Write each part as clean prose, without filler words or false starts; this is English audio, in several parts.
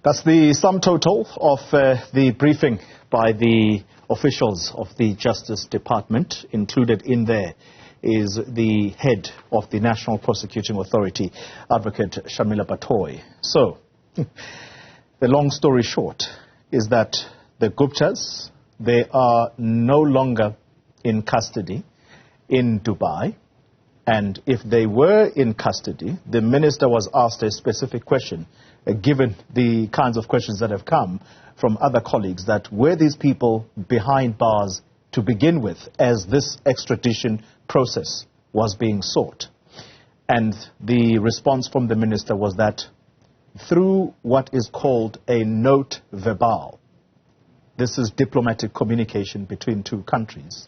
That's the sum total of the briefing by the officials of the Justice Department. Included in there is the head of the National Prosecuting Authority, Advocate Shamila Batoy. So, the long story short is that the Guptas, they are no longer in custody in Dubai. And if they were in custody, the minister was asked a specific question, given the kinds of questions that have come from other colleagues, that were these people behind bars to begin with as this extradition process was being sought? And the response from the minister was that through what is called a note verbal, this is diplomatic communication between two countries.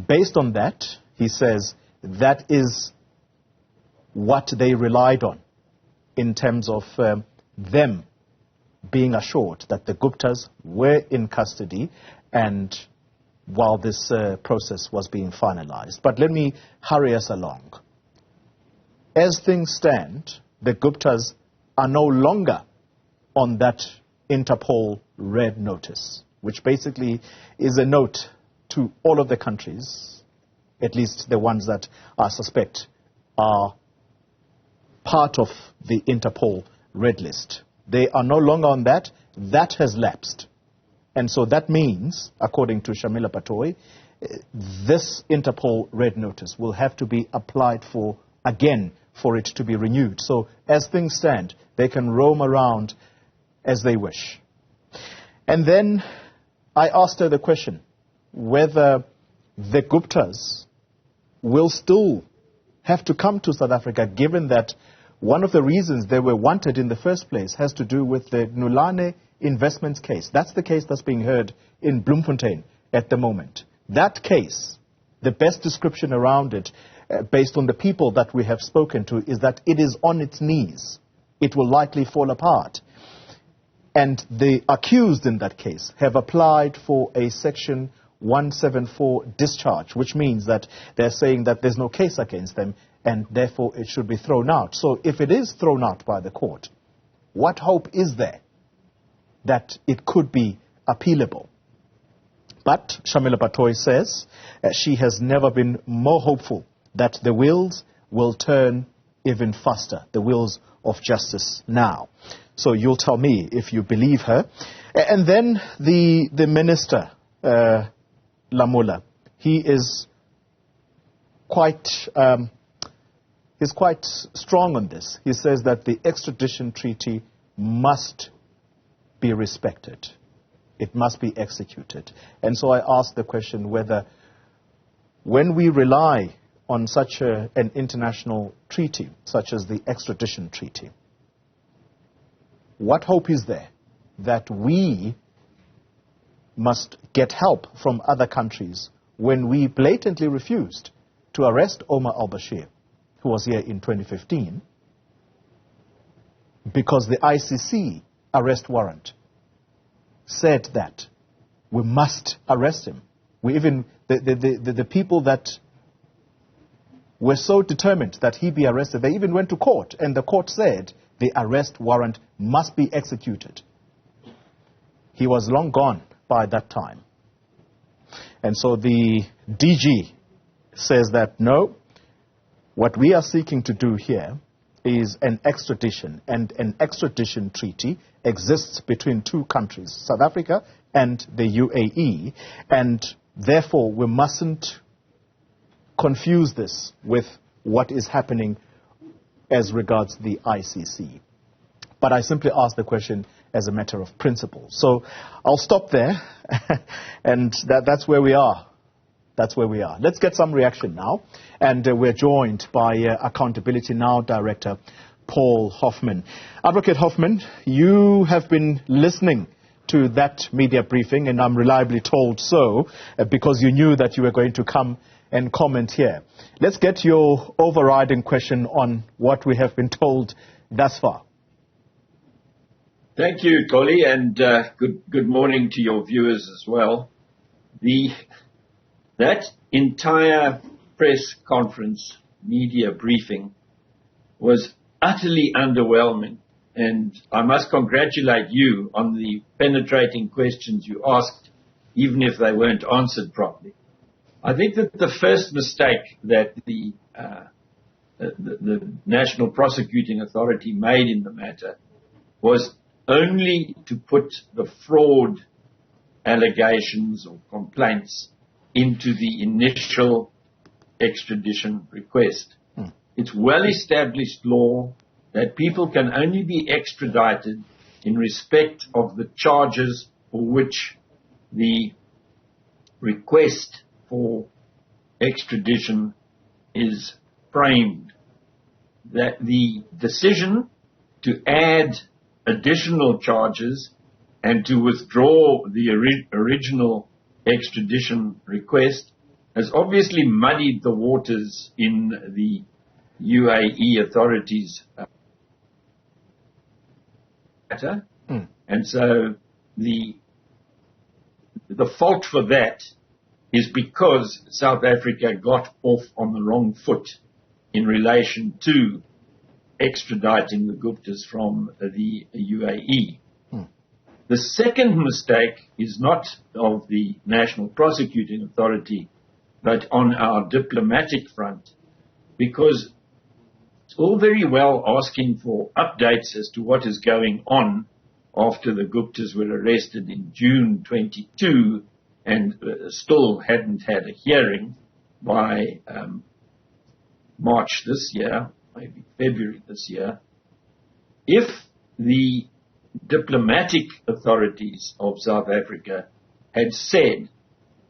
Based on that, he says, that is what they relied on in terms of them being assured that the Guptas were in custody and while this process was being finalized. But let me hurry us along. As things stand, the Guptas are no longer on that Interpol red notice, which basically is a note to all of the countries, at least the ones that I suspect are part of the Interpol red list. They are no longer on that. That has lapsed. And so that means, according to Shamila Batoy, this Interpol red notice will have to be applied for again for it to be renewed. So as things stand, they can roam around as they wish. And then I asked her the question whether the Guptas will still have to come to South Africa, given that one of the reasons they were wanted in the first place has to do with the Nulane investments case. That's the case that's being heard in Bloemfontein at the moment. That case, the best description around it, based on the people that we have spoken to, is that it is on its knees. It will likely fall apart. And the accused in that case have applied for a Section 174 discharge, which means that they're saying that there's no case against them and therefore it should be thrown out. So if it is thrown out by the court, what hope is there that it could be appealable? But Shamila Batoy says she has never been more hopeful that the wheels will turn even faster, the wheels of justice now. So you'll tell me if you believe her. And then the minister, Lamola, he is quite strong on this. He says that the extradition treaty must be respected. It must be executed. And so I asked the question whether when we rely on such an international treaty, such as the extradition treaty, what hope is there that we must get help from other countries when we blatantly refused to arrest Omar al-Bashir, who was here in 2015, because the ICC arrest warrant said that we must arrest him. We even, the people that were so determined that he be arrested, they even went to court, and the court said the arrest warrant must be executed. He was long gone by that time. And so the DG says that no, what we are seeking to do here is an extradition, and an extradition treaty exists between two countries, South Africa and the UAE, and therefore we mustn't confuse this with what is happening as regards the ICC. But I simply ask the question as a matter of principle. So I'll stop there, and that's where we are. That's where we are. Let's get some reaction now. And we're joined by Accountability Now Director Paul Hoffman. Advocate Hoffman, you have been listening to that media briefing, and I'm reliably told so, because you knew that you were going to come and comment here. Let's get your overriding question on what we have been told thus far. Thank you, Collie, and good morning to your viewers as well. That entire press conference, media briefing, was utterly underwhelming and I must congratulate you on the penetrating questions you asked, even if they weren't answered properly. I think that the first mistake that the National Prosecuting Authority made in the matter was only to put the fraud allegations or complaints into the initial extradition request. It's well-established law that people can only be extradited in respect of the charges for which the request for extradition is framed. That the decision to add additional charges and to withdraw the original extradition request has obviously muddied the waters in the UAE authorities' matter. And so the fault for that is because South Africa got off on the wrong foot in relation to extraditing the Guptas from the UAE. The second mistake is not of the National Prosecuting Authority, but on our diplomatic front, because it's all very well asking for updates as to what is going on after the Guptas were arrested in June 22 and still hadn't had a hearing by March this year, maybe February this year. If the diplomatic authorities of South Africa had said,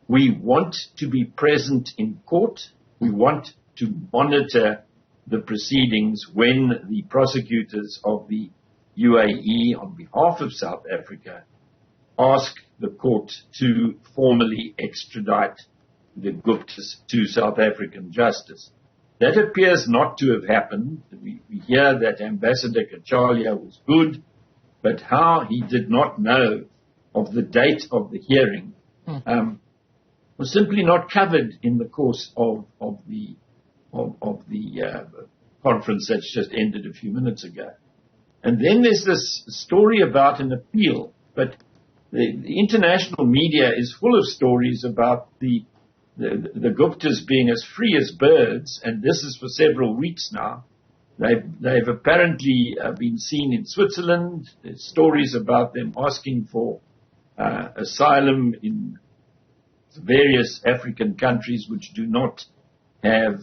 we want to be present in court, we want to monitor the proceedings when the prosecutors of the UAE on behalf of South Africa ask the court to formally extradite the Guptas to South African justice. That appears not to have happened. We hear that Ambassador Kachalia was good, but how he did not know of the date of the hearing was simply not covered in the course of the conference that's just ended a few minutes ago. And then there's this story about an appeal, but the international media is full of stories about the Guptas being as free as birds, and this is for several weeks now. They've apparently been seen in Switzerland. There's stories about them asking for asylum in various African countries which do not have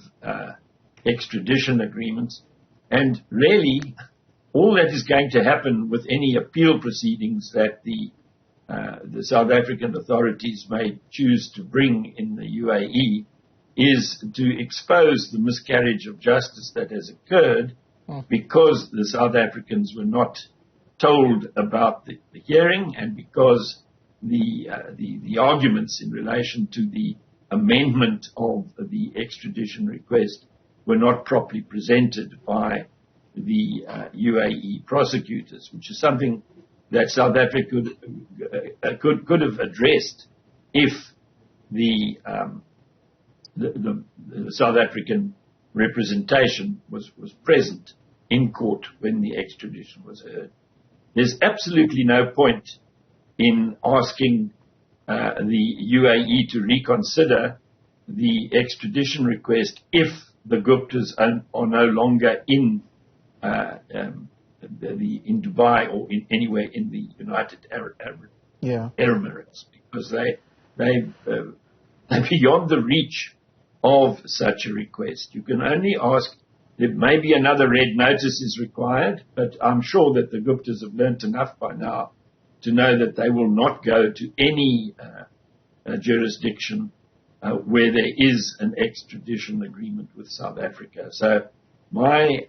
extradition agreements. And really, all that is going to happen with any appeal proceedings that the South African authorities may choose to bring in the UAE is to expose the miscarriage of justice that has occurred because the South Africans were not told about the hearing, and because the arguments in relation to the amendment of the extradition request were not properly presented by the UAE prosecutors, which is something that South Africa could have addressed if the South African representation was present in court when the extradition was heard. There's absolutely no point in asking the UAE to reconsider the extradition request if the Guptas are no longer in Dubai or anywhere in the United Arab Emirates, because they're beyond the reach of such a request. You can only ask. There may be another red notice is required, but I'm sure that the Guptas have learnt enough by now to know that they will not go to any jurisdiction where there is an extradition agreement with South Africa. So my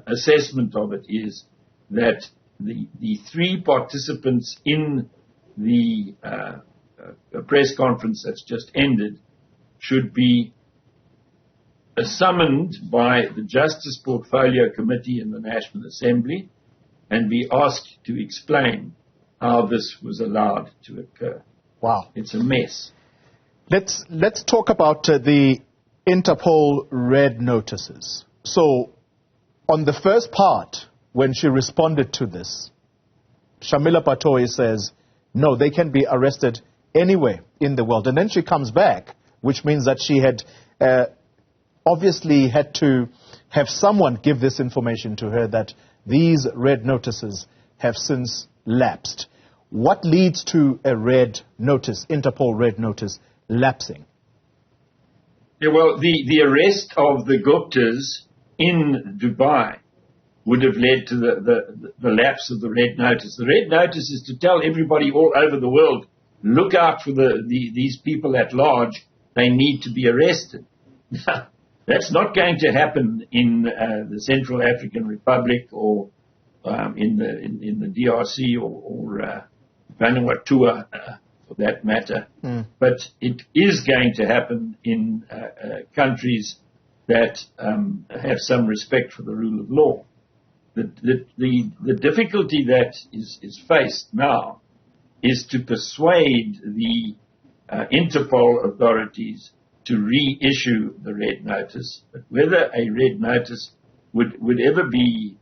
assessment of it is that the three participants in the press conference that's just ended should be summoned by the Justice Portfolio Committee in the National Assembly and be asked to explain how this was allowed to occur. Wow. It's a mess. Let's talk about the Interpol red notices. So on the first part, when she responded to this, Shamila Patoe says, no, they can be arrested anywhere in the world. And then she comes back, which means that she had obviously had to have someone give this information to her that these red notices have since lapsed. What leads to a red notice, Interpol red notice, lapsing? Yeah, well, the arrest of the Guptas in Dubai would have led to the lapse of the red notice. The red notice is to tell everybody all over the world, look out for these people at large. They need to be arrested. That's not going to happen in the Central African Republic or in the DRC or Vanuatu, for that matter. But it is going to happen in countries that have some respect for the rule of law. The difficulty that is faced now is to persuade the Interpol authorities to reissue the red notice. But whether a red notice would ever be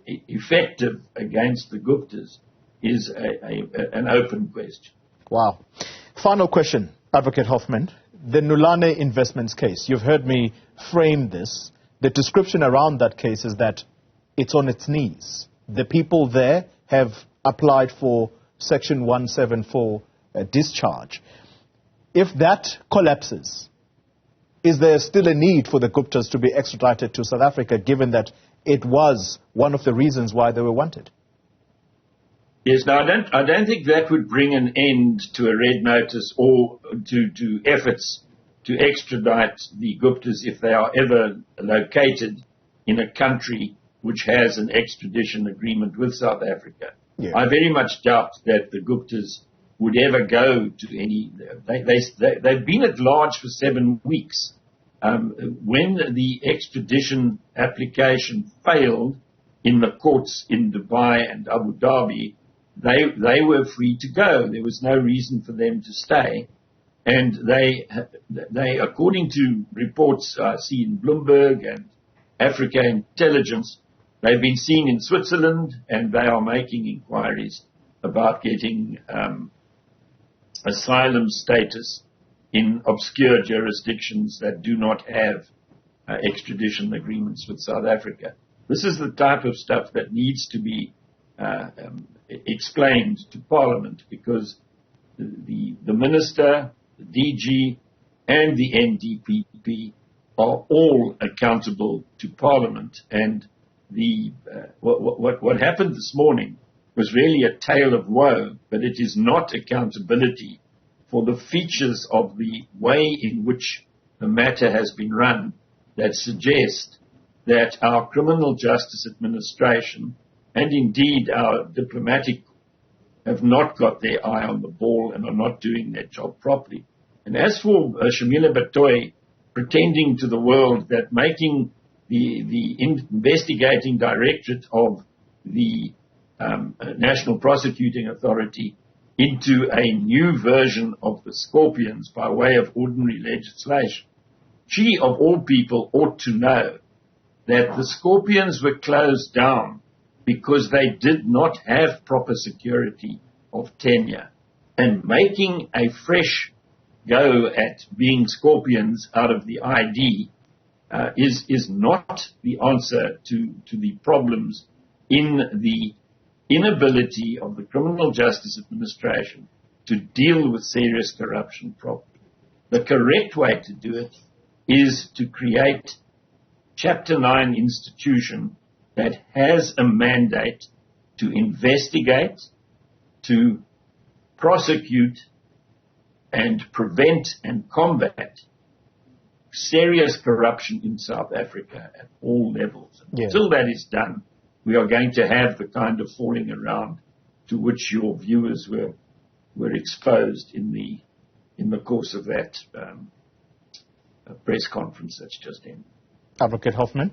effective against the Guptas is an open question. Wow. Final question, Advocate Hoffman. The Nulane Investments case, you've heard me frame this. The description around that case is that it's on its knees. The people there have applied for Section 174 discharge. If that collapses, is there still a need for the Guptas to be extradited to South Africa, given that it was one of the reasons why they were wanted? Yes, now I don't think that would bring an end to a red notice or to efforts to extradite the Guptas if they are ever located in a country which has an extradition agreement with South Africa. Yeah. I very much doubt that the Guptas would ever go to any... They've been at large for 7 weeks. When the extradition application failed in the courts in Dubai and Abu Dhabi, they were free to go. There was no reason for them to stay. And they according to reports I see in Bloomberg and Africa Intelligence, they've been seen in Switzerland, and they are making inquiries about getting asylum status in obscure jurisdictions that do not have extradition agreements with South Africa. This is the type of stuff that needs to be explained to Parliament, because the Minister, the DG, and the NDPP are all accountable to Parliament. And what happened this morning was really a tale of woe, but it is not accountability for the features of the way in which the matter has been run that suggest that our criminal justice administration and indeed our diplomatic have not got their eye on the ball and are not doing their job properly. And as for Shamila Patoe pretending to the world that making the investigating directorate of the National Prosecuting Authority into a new version of the Scorpions by way of ordinary legislation, she of all people ought to know that the Scorpions were closed down because they did not have proper security of tenure. And making a fresh go at being Scorpions out of the ID is not the answer to the problems in the inability of the criminal justice administration to deal with serious corruption properly. The correct way to do it is to create Chapter 9 institution that has a mandate to investigate, to prosecute, and prevent and combat serious corruption in South Africa at all levels. Yeah. Until that is done, we are going to have the kind of falling around to which your viewers were exposed in the course of that press conference that's just ended. Advocate Hoffman,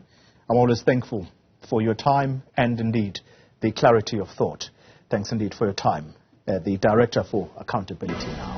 I'm always thankful for your time and indeed the clarity of thought. Thanks indeed for your time. The Director for Accountability Now.